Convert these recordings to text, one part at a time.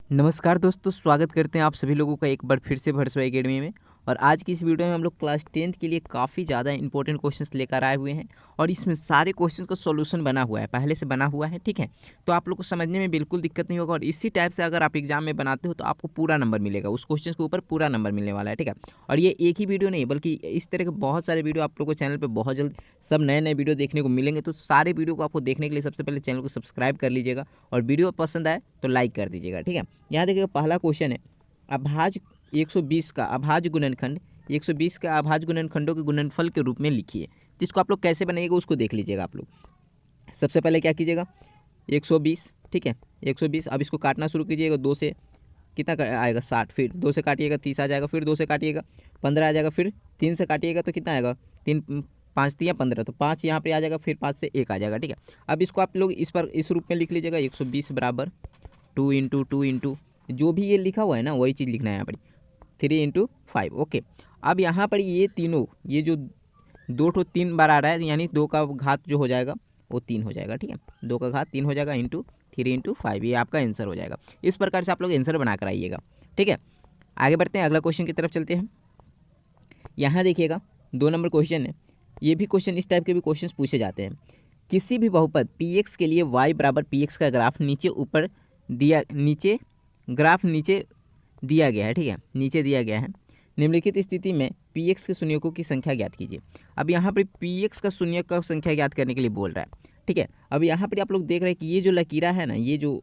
नमस्कार दोस्तों, स्वागत करते हैं आप सभी लोगों का एक बार फिर से भरसोई एकेडमी में। और आज की इस वीडियो में हम लोग क्लास 10th के लिए काफ़ी ज़्यादा इंपॉर्टेंट क्वेश्चंस लेकर आए हुए हैं। और इसमें सारे क्वेश्चंस का सॉल्यूशन बना हुआ है, पहले से बना हुआ है, ठीक है। तो आप लोग को समझने में बिल्कुल दिक्कत नहीं होगा। और इसी टाइप से अगर आप एग्जाम में बनाते हो तो आपको पूरा नंबर मिलेगा, उस क्वेश्चन के ऊपर पूरा नंबर मिलने वाला है, ठीक है। और ये एक ही वीडियो नहीं बल्कि इस तरह के बहुत सारे वीडियो आप लोग को चैनल पर बहुत जल्द सब नए नए वीडियो देखने को मिलेंगे। तो सारे वीडियो को आपको देखने के लिए सबसे पहले चैनल को सब्सक्राइब कर लीजिएगा और वीडियो पसंद आए तो लाइक कर दीजिएगा, ठीक है। यहाँ देखिएगा पहला क्वेश्चन है, अभाज्य 120 का अभाज्य गुणनखंड 120 का अभाज्य गुणनखंडों के गुणनफल के रूप में लिखिए। तो इसको आप लोग कैसे बनाइएगा उसको देख लीजिएगा आप लोग। सबसे पहले क्या कीजिएगा, 120, ठीक है, 120। अब इसको काटना शुरू कीजिएगा, 2 से कितना आएगा 60, फिर 2 से काटिएगा 30 आ जाएगा, फिर 2 से काटिएगा 15 आ जाएगा, फिर 3 से काटिएगा तो कितना आएगा 3 5 3 15, तो 5 यहाँ पे आ जाएगा, फिर 5 से 1 आ जाएगा, ठीक है। अब इसको आप लोग इस रूप में लिख लीजिएगा, 120 बराबर 2 इंटू 2 इंटू जो भी ये लिखा हुआ है ना वही चीज़ लिखना है यहाँ पर, 3 इंटू 5, ओके। अब यहाँ पर ये तीनों, ये जो 2 तो 3 बार आ रहा है, यानी 2 का घात जो हो जाएगा वो 3 हो जाएगा, ठीक है। 2 का घात 3 हो जाएगा इंटू 3 इंटू 5, ये आपका आंसर हो जाएगा। इस प्रकार से आप लोग आंसर बना कर आइएगा, ठीक है। आगे बढ़ते हैं, अगला क्वेश्चन की तरफ चलते हैं। यहाँ देखिएगा 2 नंबर क्वेश्चन है। ये भी क्वेश्चन, इस टाइप के भी क्वेश्चन पूछे जाते हैं। किसी भी बहुपद px के लिए y बराबर px का ग्राफ नीचे दिया गया है, ठीक है, नीचे दिया गया है। निम्नलिखित स्थिति में px के शून्यकों की संख्या ज्ञात कीजिए। अब यहाँ पर px का शून्यक का संख्या ज्ञात करने के लिए बोल रहा है, ठीक है। अब यहाँ पर आप लोग देख रहे हैं कि ये जो लकीरा है ना, ये जो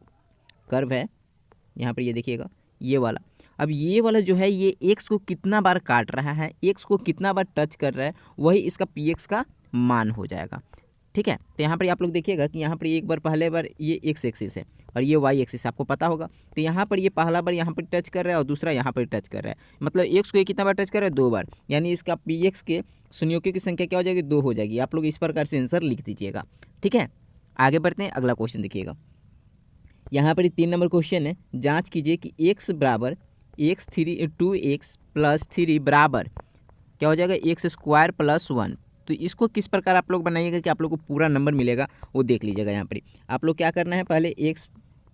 कर्व है यहाँ पर, ये देखिएगा ये वाला। अब ये वाला जो है ये x को कितना बार काट रहा है, x को कितना बार टच कर रहा है, वही इसका px का मान हो जाएगा, ठीक है। तो यहाँ पर आप लोग देखिएगा कि यहाँ पर एक बार पहले बार ये x एक्सिस है और ये y एक्सिस आपको पता होगा। तो यहाँ पर ये पहला बार यहाँ पर टच कर रहा है और दूसरा यहाँ पर टच कर रहा है, मतलब x को ये कितना बार टच कर रहा है, 2 बार, यानी इसका px के शून्यों की संख्या क्या हो जाएगी, 2 हो जाएगी। आप लोग इस प्रकार से आंसर लिख दीजिएगा, ठीक है। आगे बढ़ते हैं, अगला क्वेश्चन देखिएगा। यहाँ पर 3 नंबर क्वेश्चन है, जांच कीजिए कि x बराबर 2x प्लस 3 बराबर क्या हो जाएगा, एक्स स्क्वायर प्लस 1। तो इसको किस प्रकार आप लोग बनाइएगा कि आप लोग को पूरा नंबर मिलेगा वो देख लीजिएगा। यहाँ पर आप लोग क्या करना है, पहले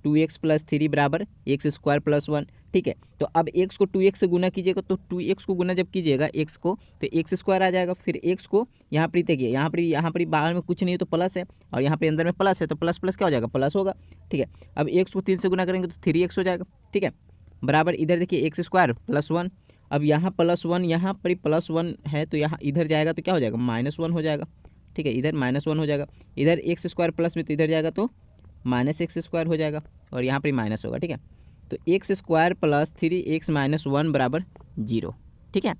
2x प्लस 3 बराबर एक्स स्क्वायर प्लस 1, ठीक है। तो अब x को 2x से गुना कीजिएगा, तो 2x को गुना जब कीजिएगा x को तो एक्स स्क्वायर आ जाएगा। फिर x को यहाँ पर देखिए, यहाँ पर बाहर में कुछ नहीं है तो प्लस है, और यहाँ पर अंदर में प्लस है तो प्लस प्लस क्या हो जाएगा, प्लस होगा, ठीक है। अब x को 3 से गुना करेंगे तो 3x हो जाएगा, ठीक है, बराबर इधर देखिए एक्स स्क्वायर प्लस 1। अब यहाँ +1, यहाँ पर +1 है तो यहाँ इधर जाएगा तो क्या हो जाएगा, -1 हो जाएगा, ठीक है, इधर -1 हो जाएगा। इधर एक्स स्क्वायर प्लस में तो इधर जाएगा तो -x स्क्वायर हो जाएगा, और यहाँ पर माइनस होगा, ठीक है। तो x square plus 3x minus 1 बराबर 0, ठीक है।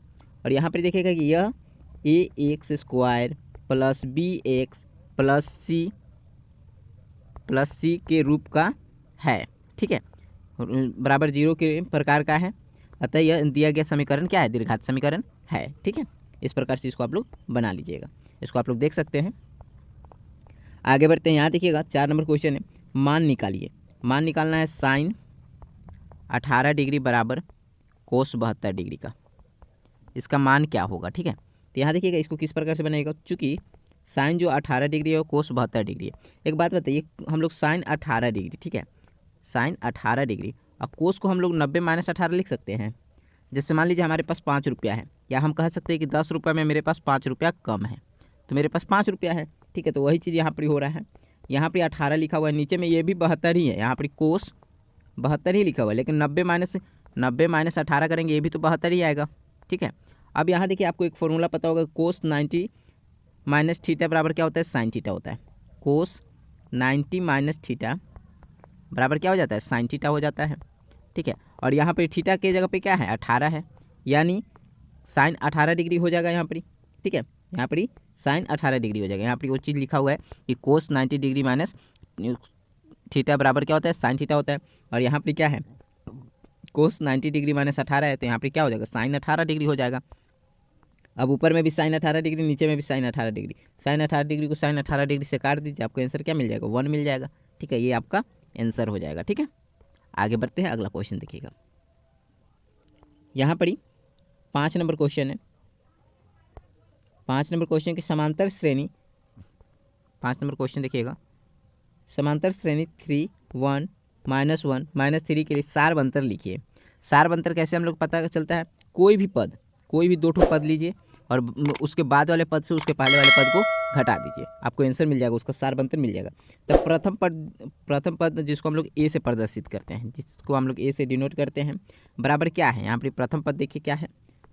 और यहाँ पर देखिएगा कि यह ax square plus bx plus c के रूप का है, ठीक है, बराबर 0 के प्रकार का है। अतः यह दिया गया समीकरण क्या है, द्विघात समीकरण है, ठीक है। इस प्रकार से इसको आप लोग बना लीजिएगा, इसको आप लोग देख सकते हैं। आगे बढ़ते हैं, यहाँ देखिएगा 4 नंबर क्वेश्चन है, मान निकालिए। मान निकालना है साइन 18 डिग्री बराबर कोस 72 डिग्री का, इसका मान क्या होगा, ठीक है। तो यहाँ देखिएगा इसको किस प्रकार से बनाएगा, चूँकि साइन जो 18 डिग्री है और कोस 72 डिग्री है। एक बात बताइए, हम लोग साइन 18 डिग्री, ठीक है, साइन 18 डिग्री और कोस को हम लोग 90 - 18 लिख सकते हैं। जैसे मान लीजिए हमारे पास 5 रुपया है, या हम कह सकते हैं कि 10 रुपये में मेरे पास 5 रुपया कम है, तो मेरे पास 5 रुपया है, ठीक है। तो वही चीज़ यहाँ पर हो रहा है, यहाँ पर 18 लिखा हुआ है, नीचे में ये भी 72 ही है, यहाँ पर कोस 72 ही लिखा हुआ है, लेकिन 90 - 18 करेंगे ये भी तो 72 ही आएगा, ठीक है। अब यहाँ देखिए आपको एक फॉर्मूला पता होगा, कोस 90 माइनस थीटा बराबर क्या होता है, साइन थीटा होता है। कोस 90 माइनस थीटा बराबर क्या हो जाता है, साइन थीटा हो जाता है, ठीक है। और यहाँ पे थीटा के जगह पे क्या है, 18 है, यानी साइन 18 डिग्री हो जाएगा यहाँ पर, ठीक है। यहाँ पर साइन 18 डिग्री हो जाएगा। यहाँ पर वो चीज़ लिखा हुआ है कि कोस 90 डिग्री माइनस थीटा बराबर क्या होता है, साइन थीटा होता है। और यहाँ पर क्या है, कोस 90 डिग्री माइनस 18 है, तो यहाँ पर क्या हो जाएगा, साइन 18 डिग्री हो जाएगा। अब ऊपर में भी साइन 18 डिग्री, नीचे में भी साइन 18 डिग्री, साइन 18 डिग्री को साइन 18 डिग्री से काट दीजिए, आपको आंसर क्या मिल जाएगा, 1 मिल जाएगा, ठीक है। ये आपका आंसर हो जाएगा, ठीक है। आगे बढ़ते हैं, अगला क्वेश्चन देखिएगा। यहाँ पर ही 5 नंबर क्वेश्चन है। 5 नंबर क्वेश्चन की समांतर श्रेणी, 5 नंबर क्वेश्चन देखिएगा, समांतर श्रेणी 3 1 -1 -3 के लिए सार अंतर लिखिए। सार अंतर कैसे हम लोग पता चलता है, कोई भी 2 ठो पद लीजिए और उसके बाद वाले पद से उसके पहले वाले पद को घटा दीजिए, आपको आंसर मिल जाएगा, उसका सार अंतर मिल जाएगा। तो प्रथम पद जिसको हम लोग ए से प्रदर्शित करते हैं, जिसको हम लोग ए से डिनोट करते हैं, बराबर क्या है यहाँ पर प्रथम पद देखिए क्या है,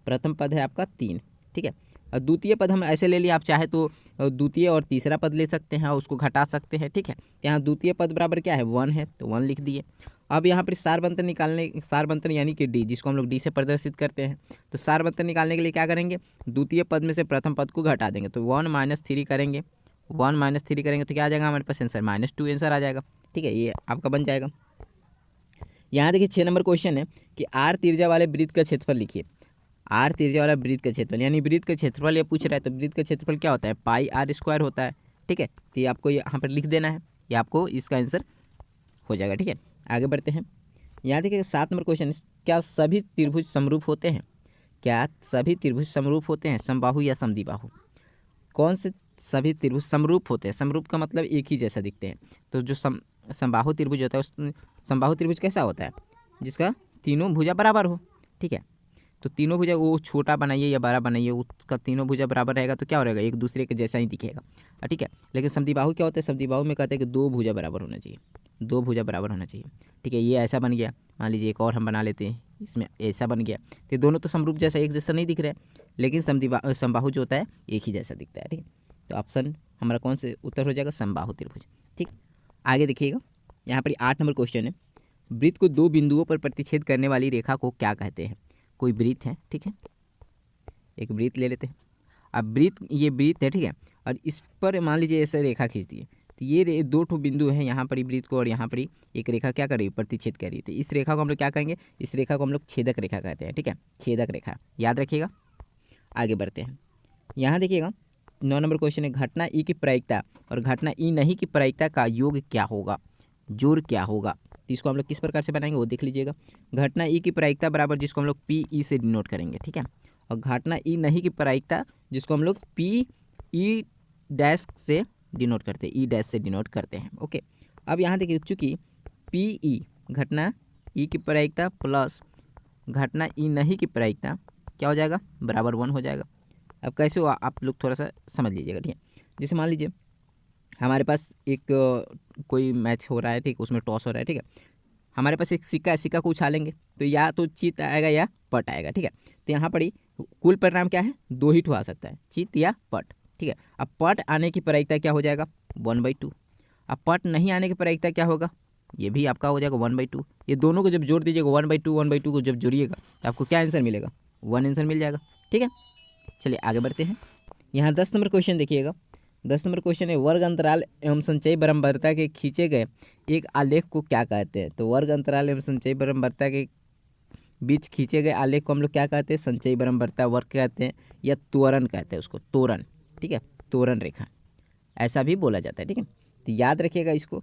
प्रथम पद है आपका 3, ठीक है। और द्वितीय पद हम ऐसे ले लिए, आप चाहे तो द्वितीय और तीसरा पद ले सकते हैं और उसको घटा सकते हैं, ठीक है। यहाँ द्वितीय पद बराबर क्या है 1 है, तो 1 लिख दिए। अब यहाँ पर सार अंतर निकालने, सार अंतर यानी कि डी, जिसको हम लोग डी से प्रदर्शित करते हैं, तो सार अंतर निकालने के लिए क्या करेंगे, द्वितीय पद में से प्रथम पद को घटा देंगे, तो 1 -3 करेंगे, 1 -3 करेंगे तो क्या आ जाएगा हमारे पास आंसर -2 आंसर आ जाएगा, ठीक है। ये आपका बन जाएगा। यहाँ देखिए 6 नंबर क्वेश्चन है कि आर त्रिज्या वाले वृत्त का क्षेत्रफल लिखिए। आर त्रिज्या वाला वृत्त का क्षेत्रफल, यानी वृत्त का क्षेत्रफल ये पूछ रहा है, तो वृत्त का क्षेत्रफल क्या होता है, πr² होता है, ठीक है। तो ये आपको यहाँ पर लिख देना है, ये आपको इसका आंसर हो जाएगा, ठीक है। आगे बढ़ते हैं। यहाँ देखिए 7 नंबर क्वेश्चन, क्या सभी त्रिभुज समरूप होते हैं, क्या सभी त्रिभुज समरूप होते हैं, समबाहु या समद्विबाहु। कौन से सभी त्रिभुज समरूप होते हैं, समरूप का मतलब एक ही जैसा दिखते हैं। तो जो समबाहु त्रिभुज होता है, उस समबाहु त्रिभुज कैसा होता है, जिसका तीनों भुजा बराबर हो, ठीक है। तो तीनों भुजा, वो छोटा बनाइए या बड़ा बनाइए, उसका तीनों भुजा बराबर रहेगा तो क्या हो रहेगा, एक दूसरे के जैसा ही दिखेगा, ठीक है। लेकिन समद्विबाहु क्या होता है, समद्विबाहु में कहते हैं कि 2 भुजा बराबर होना चाहिए, 2 भुजा बराबर होना चाहिए, ठीक है। ये ऐसा बन गया, मान लीजिए एक और हम बना लेते हैं, इसमें ऐसा बन गया। तो दोनों तो समरूप जैसा एक जैसा नहीं दिख रहा है, लेकिन समबाहु जो होता है एक ही जैसा दिखता है, ठीक है। तो ऑप्शन हमारा कौन से उत्तर हो जाएगा, समबाहु त्रिभुज, ठीक। आगे देखिएगा, यहाँ पर 8 नंबर क्वेश्चन है, वृत्त को 2 बिंदुओं पर प्रतिच्छेद करने वाली रेखा को क्या कहते हैं। कोई वृत्त है, ठीक है, एक वृत्त ले लेते हैं। अब ये वृत्त है, ठीक है, और इस पर मान लीजिए ऐसे रेखा खींच दी है, तो ये 2 ठो बिंदु है, यहाँ पर वृत्त को और यहाँ पर एक रेखा क्या कर रही है, प्रतिच्छेद कर रही है। तो इस रेखा को हम लोग क्या कहेंगे, इस रेखा को हम लोग छेदक रेखा कहते हैं, ठीक है, छेदक रेखा, याद रखिएगा। आगे बढ़ते हैं। यहाँ देखिएगा 9 नंबर क्वेश्चन है, घटना ई की प्रायिकता और घटना ई नहीं की प्रायिकता का योग क्या होगा, जोड़ क्या होगा। तो इसको हम लोग किस प्रकार से बनाएंगे वो देख लीजिएगा। घटना ई की प्रायिकता बराबर, जिसको हम लोग पी ई से डिनोट करेंगे, ठीक है, और घटना ई नहीं की प्रायिकता जिसको हम लोग पी ई डैश से डिनोट करते हैं, ई डैश से डिनोट करते हैं, ओके। अब यहाँ देखिए, चूँकि पी ई घटना ई की प्रायिकता प्लस घटना ई नहीं की प्रायिकता क्या हो जाएगा, बराबर 1 हो जाएगा। अब कैसे हो आप लोग थोड़ा सा समझ लीजिएगा, ठीक है। जैसे मान लीजिए हमारे पास एक कोई मैच हो रहा है, ठीक, उसमें टॉस हो रहा है, ठीक है। हमारे पास एक सिक्का है, सिक्का को उछालेंगे तो या तो चित आएगा या पट आएगा, ठीक है। तो यहाँ पर ही कुल परिणाम क्या है, 2 ही ठो आ सकता है, चित या पट, ठीक है। अब पट आने की प्रायिकता क्या हो जाएगा, 1/2। अब पट नहीं आने की प्रायिकता क्या होगा, ये भी आपका हो जाएगा 1/2। ये दोनों को जब जोड़ दीजिएगा 1/2 को जब जोड़िएगा तो आपको क्या आंसर मिलेगा, 1 आंसर मिल जाएगा, ठीक है। चलिए आगे बढ़ते हैं। यहाँ 10 नंबर क्वेश्चन देखिएगा। 10 नंबर क्वेश्चन है, वर्ग अंतराल एवं संचयी बारंबारता के खींचे गए एक आलेख को क्या कहते हैं। तो वर्ग अंतराल एवं संचयी बारंबारता के बीच खींचे गए आलेख को हम लोग क्या कहते हैं, संचयी बारंबारता वर्ग कहते हैं या त्वरण कहते हैं उसको, त्वरण, ठीक है, त्वरण रेखा ऐसा भी बोला जाता है, ठीक है। तो याद रखिएगा इसको,